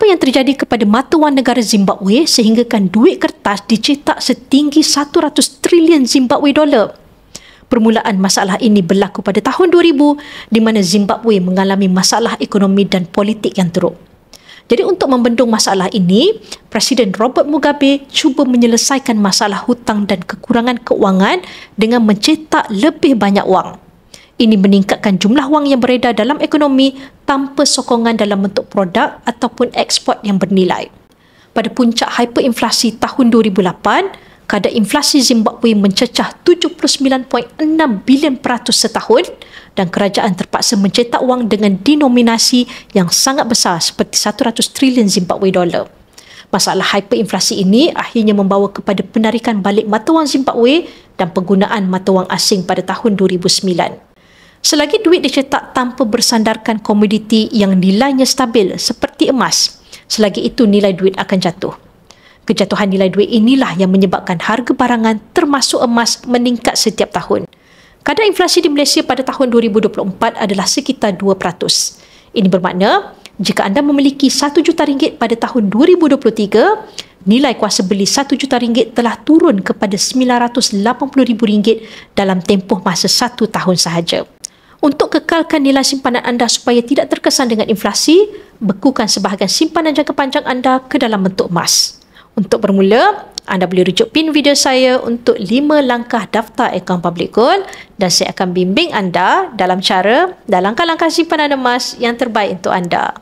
Apa yang terjadi kepada mata wang negara Zimbabwe sehinggakan duit kertas dicetak setinggi 100 trilion Zimbabwe dolar? Permulaan masalah ini berlaku pada tahun 2000 di mana Zimbabwe mengalami masalah ekonomi dan politik yang teruk. Jadi untuk membendung masalah ini, Presiden Robert Mugabe cuba menyelesaikan masalah hutang dan kekurangan keuangan dengan mencetak lebih banyak wang. Ini meningkatkan jumlah wang yang beredar dalam ekonomi tanpa sokongan dalam bentuk produk ataupun ekspor yang bernilai. Pada puncak hyperinflasi tahun 2008, kadar inflasi Zimbabwe mencecah 79.6 bilion peratus setahun dan kerajaan terpaksa mencetak wang dengan denominasi yang sangat besar seperti 100 trilion Zimbabwe dolar. Masalah hyperinflasi ini akhirnya membawa kepada penarikan balik mata wang Zimbabwe dan penggunaan mata wang asing pada tahun 2009. Selagi duit dicetak tanpa bersandarkan komoditi yang nilainya stabil seperti emas, selagi itu nilai duit akan jatuh. Kejatuhan nilai duit inilah yang menyebabkan harga barangan termasuk emas meningkat setiap tahun. Kadar inflasi di Malaysia pada tahun 2024 adalah sekitar 2%. Ini bermakna, jika anda memiliki RM1 juta pada tahun 2023, nilai kuasa beli RM1 juta telah turun kepada RM980,000 dalam tempoh masa 1 tahun sahaja. Untuk kekalkan nilai simpanan anda supaya tidak terkesan dengan inflasi, bekukan sebahagian simpanan jangka panjang anda ke dalam bentuk emas. Untuk bermula, anda boleh rujuk pin video saya untuk 5 langkah daftar akaun Public Gold dan saya akan bimbing anda dalam langkah-langkah simpanan emas yang terbaik untuk anda.